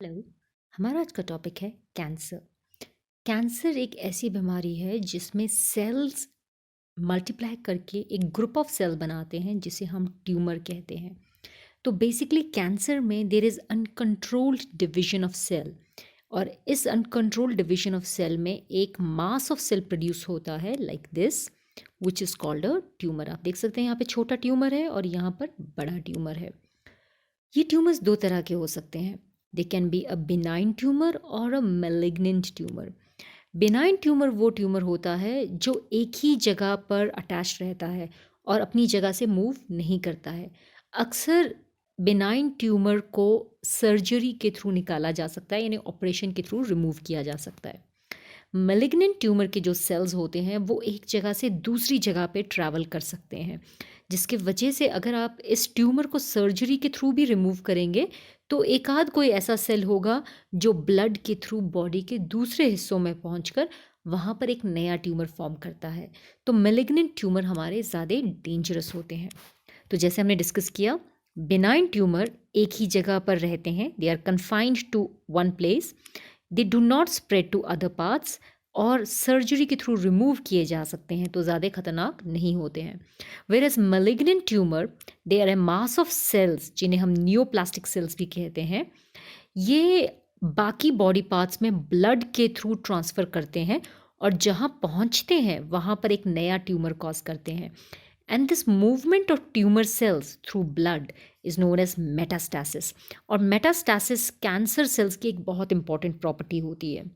Hello. हमारा आज का टॉपिक है कैंसर। कैंसर एक ऐसी बीमारी है जिसमें सेल्स मल्टीप्लाई करके एक ग्रुप ऑफ सेल बनाते हैं जिसे हम ट्यूमर कहते हैं। तो बेसिकली कैंसर में there is uncontrolled division of cell, और इस अनकंट्रोल्ड डिवीजन ऑफ सेल में एक मास ऑफ सेल प्रोड्यूस होता है like this, which is called a tumour. आप देख सकते हैं यहाँ पे छोटा ट्यूमर है और यहाँ पर बड़ा ट्यूमर है। ये ट्यूमर्स दो तरह के हो सकते हैं। They can be a benign tumour और अ मेलिग्नेंट ट्यूमर। बिनाइन ट्यूमर वो ट्यूमर होता है जो एक ही जगह पर अटैच रहता है और अपनी जगह से मूव नहीं करता है। अक्सर बिनाइन ट्यूमर को सर्जरी के थ्रू निकाला जा सकता है, यानी ऑपरेशन के थ्रू रिमूव किया जा सकता है। मेलिग्नेंट ट्यूमर के जो सेल्स होते हैं वो एक जगह से दूसरी जगह पे ट्रैवल कर सकते हैं, जिसके वजह से अगर आप इस ट्यूमर को सर्जरी के थ्रू भी रिमूव करेंगे तो एक आध कोई ऐसा सेल होगा जो ब्लड के थ्रू बॉडी के दूसरे हिस्सों में पहुंचकर वहाँ पर एक नया ट्यूमर फॉर्म करता है। तो मेलिग्नेंट ट्यूमर हमारे ज़्यादा डेंजरस होते हैं। तो जैसे हमने डिस्कस किया, बिनाइन ट्यूमर एक ही जगह पर रहते हैं, they are confined to one place, they do not spread to other parts, और सर्जरी के थ्रू रिमूव किए जा सकते हैं तो ज़्यादा खतरनाक नहीं होते हैं। Whereas malignant tumour, they are a mass of cells जिन्हें हम नियोप्लास्टिक सेल्स भी कहते हैं। ये बाकी बॉडी पार्ट्स में ब्लड के थ्रू ट्रांसफ़र करते हैं और जहाँ पहुँचते हैं वहाँ पर एक नया ट्यूमर कॉज करते हैं। And this movement of tumour cells through blood is known as metastasis. और मेटास्टैसिस कैंसर सेल्स की एक बहुत इंपॉर्टेंट प्रॉपर्टी होती है।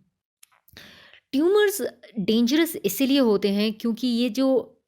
ट्यूमर्स डेंजरस इसीलिए होते हैं क्योंकि ये जो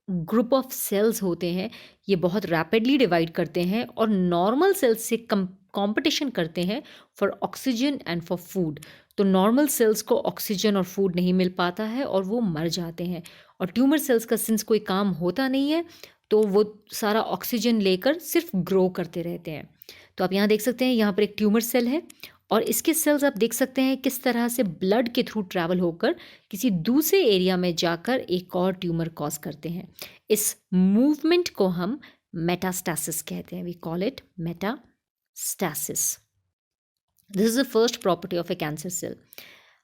ग्रुप ऑफ सेल्स होते हैं ये बहुत रैपिडली डिवाइड करते हैं और नॉर्मल सेल्स से कंपटीशन करते हैं for oxygen and for food. तो नॉर्मल सेल्स को ऑक्सीजन और फूड नहीं मिल पाता है और वो मर जाते हैं, और ट्यूमर सेल्स का सिंस कोई काम होता नहीं है तो वो सारा ऑक्सीजन लेकर सिर्फ ग्रो करते रहते हैं। तो आप यहाँ देख सकते हैं, यहाँ पर एक ट्यूमर सेल है और इसके सेल्स आप देख सकते हैं किस तरह से ब्लड के थ्रू ट्रैवल होकर किसी दूसरे एरिया में जाकर एक और ट्यूमर कॉज करते हैं। इस मूवमेंट को हम मेटास्टैसिस कहते हैं। We call it metastasis. This is the first property of a cancer cell.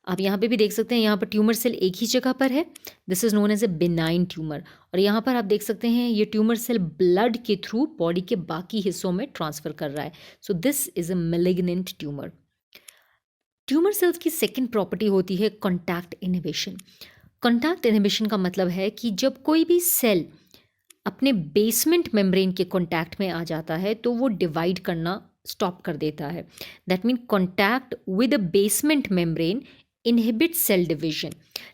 आप यहाँ पे भी देख सकते हैं, यहाँ पर ट्यूमर सेल एक ही जगह पर है। This is known as a benign tumour. और यहाँ पर आप देख सकते हैं ये ट्यूमर सेल ब्लड के थ्रू बॉडी के बाकी हिस्सों में ट्रांसफर कर रहा है। So this is a malignant tumour. Tumour cells की सेकेंड प्रॉपर्टी होती है कॉन्टैक्ट इनहिबिशन। कॉन्टैक्ट इनहिबिशन का मतलब है कि जब कोई भी सेल अपने बेसमेंट मेम्ब्रेन के कॉन्टैक्ट में आ जाता है तो वो डिवाइड करना स्टॉप कर देता है। That mean contact with a basement membrane inhibit cell division.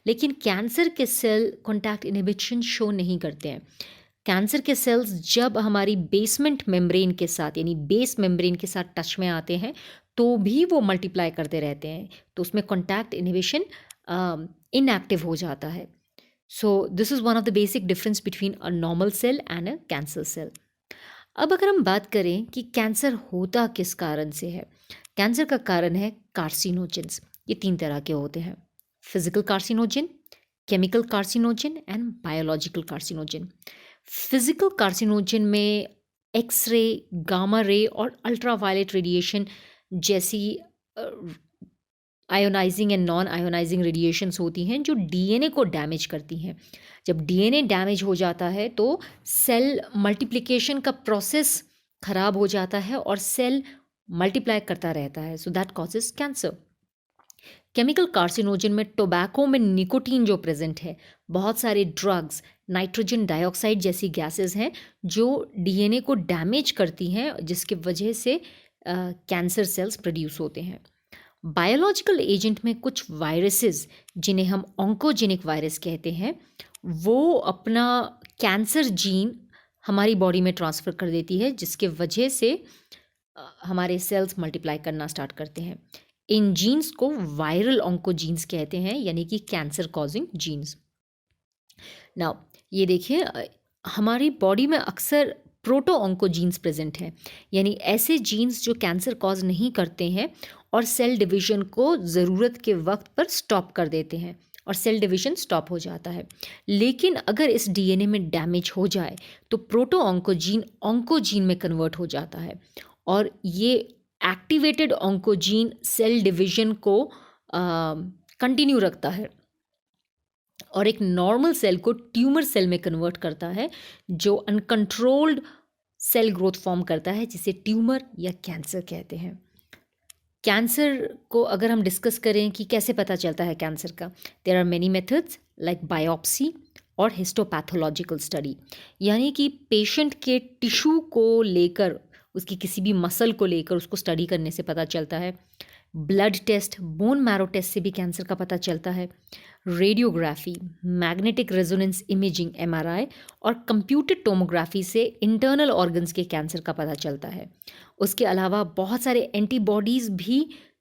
लेकिन कैंसर के सेल कॉन्टैक्ट इनहिबिशन शो नहीं करते हैं। कैंसर के सेल्स जब हमारी बेसमेंट मेम्ब्रेन के साथ यानी बेस मेम्ब्रेन के साथ टच में आते हैं तो भी वो मल्टीप्लाई करते रहते हैं, तो उसमें कॉन्टैक्ट इनहिबिशन इनएक्टिव हो जाता है। So this is one of the basic difference between a normal cell and a cancer cell. अब अगर हम बात करें कि कैंसर होता किस कारण से है, कैंसर का कारण है कार्सिनोजेंस। ये तीन तरह के होते हैं: physical carcinogen, chemical carcinogen and biological carcinogen. Physical carcinogen में एक्सरे, गामा रे और अल्ट्रावायलेट रेडिएशन जैसी ionising and non ionising radiations होती हैं जो डीएनए को डैमेज करती हैं। जब डीएनए डैमेज हो जाता है तो सेल मल्टीप्लिकेशन का प्रोसेस खराब हो जाता है और सेल मल्टीप्लाई करता रहता है, so that causes cancer. Chemical carcinogen में टोबैको में निकोटीन जो प्रेजेंट है, बहुत सारे ड्रग्स, नाइट्रोजन डाइऑक्साइड जैसी गैसेस हैं जो डीएनए को डैमेज करती हैं, जिसकी वजह से कैंसर सेल्स प्रोड्यूस होते हैं। बायोलॉजिकल एजेंट में कुछ वायरसेस जिन्हें हम ऑन्कोजेनिक वायरस कहते हैं, वो अपना कैंसर जीन हमारी बॉडी में ट्रांसफ़र कर देती है, जिसके वजह से हमारे सेल्स मल्टीप्लाई करना स्टार्ट करते हैं। इन जीन्स को वायरल ऑन्कोजीन्स कहते हैं, यानी कि कैंसर कॉजिंग जीन्स। नाउ ये देखिए, हमारी बॉडी में अक्सर प्रोटो ऑन्कोजीन्स प्रेजेंट हैं, यानी ऐसे जीन्स जो कैंसर कॉज नहीं करते हैं और सेल डिवीजन को ज़रूरत के वक्त पर स्टॉप कर देते हैं और सेल डिवीजन स्टॉप हो जाता है। लेकिन अगर इस डीएनए में डैमेज हो जाए तो प्रोटो ऑन्कोजीन ऑन्कोजीन में कन्वर्ट हो जाता है और ये एक्टिवेटेड ऑन्कोजीन सेल डिवीजन को कंटिन्यू रखता है और एक नॉर्मल सेल को ट्यूमर सेल में कन्वर्ट करता है, जो अनकंट्रोल्ड सेल ग्रोथ फॉर्म करता है, जिसे ट्यूमर या कैंसर कहते हैं। कैंसर को अगर हम डिस्कस करें कि कैसे पता चलता है कैंसर का, there are many methods like biopsy और हिस्टोपैथोलॉजिकल स्टडी, यानी कि पेशेंट के टिश्यू को लेकर, उसकी किसी भी मसल को लेकर उसको स्टडी करने से पता चलता है। Blood test, bone marrow test से भी कैंसर का पता चलता है। Radiography, magnetic resonance imaging MRI और कंप्यूटेड टोमोग्राफी से इंटरनल ऑर्गन्स के कैंसर का पता चलता है। उसके अलावा बहुत सारे एंटीबॉडीज़ भी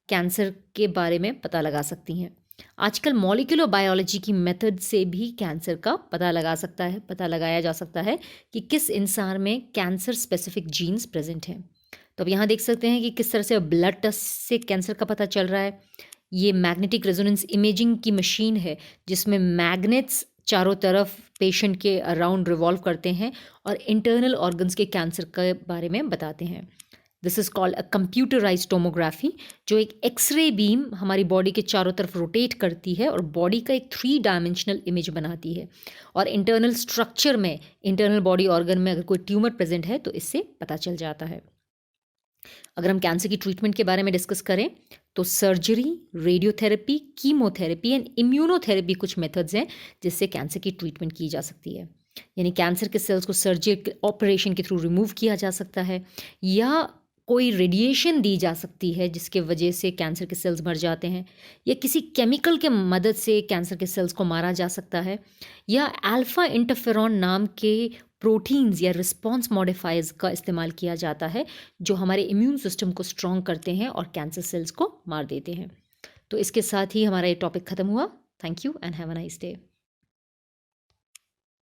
कैंसर के बारे में पता लगा सकती हैं। आजकल मॉलिक्यूलर बायोलॉजी की मेथड से भी कैंसर का पता लगाया जा सकता है कि किस इंसान में कैंसर स्पेसिफिक जीन्स प्रेजेंट हैं। तो अब यहाँ देख सकते हैं कि किस तरह से ब्लड टेस्ट से कैंसर का पता चल रहा है। ये मैग्नेटिक रेजोनेंस इमेजिंग की मशीन है जिसमें मैग्नेट्स चारों तरफ पेशेंट के अराउंड रिवॉल्व करते हैं और इंटरनल ऑर्गन्स के कैंसर के बारे में बताते हैं। This is called a computerised tomography, जो एक एक्सरे बीम हमारी बॉडी के चारों तरफ रोटेट करती है और बॉडी का एक 3 डायमेंशनल इमेज बनाती है, और इंटरनल स्ट्रक्चर में, इंटरनल बॉडी ऑर्गन में अगर कोई ट्यूमर प्रेजेंट है तो इससे पता चल जाता है। अगर हम कैंसर की ट्रीटमेंट के बारे में डिस्कस करें तो surgery, radiotherapy, chemotherapy and immunotherapy कुछ मेथड्स हैं जिससे कैंसर की ट्रीटमेंट की जा सकती है। यानी कैंसर के सेल्स को सर्जिकल ऑपरेशन के थ्रू रिमूव किया जा सकता है, या कोई रेडिएशन दी जा सकती है जिसके वजह से कैंसर के सेल्स मर जाते हैं, या किसी केमिकल के मदद से कैंसर के सेल्स को मारा जा सकता है, या अल्फा इंटरफेरॉन नाम के प्रोटीन्स या रिस्पॉन्स मॉडिफायर्स का इस्तेमाल किया जाता है जो हमारे इम्यून सिस्टम को स्ट्रॉन्ग करते हैं और कैंसर सेल्स को मार देते हैं। तो इसके साथ ही हमारा ये टॉपिक ख़त्म हुआ। Thank you and have a nice day.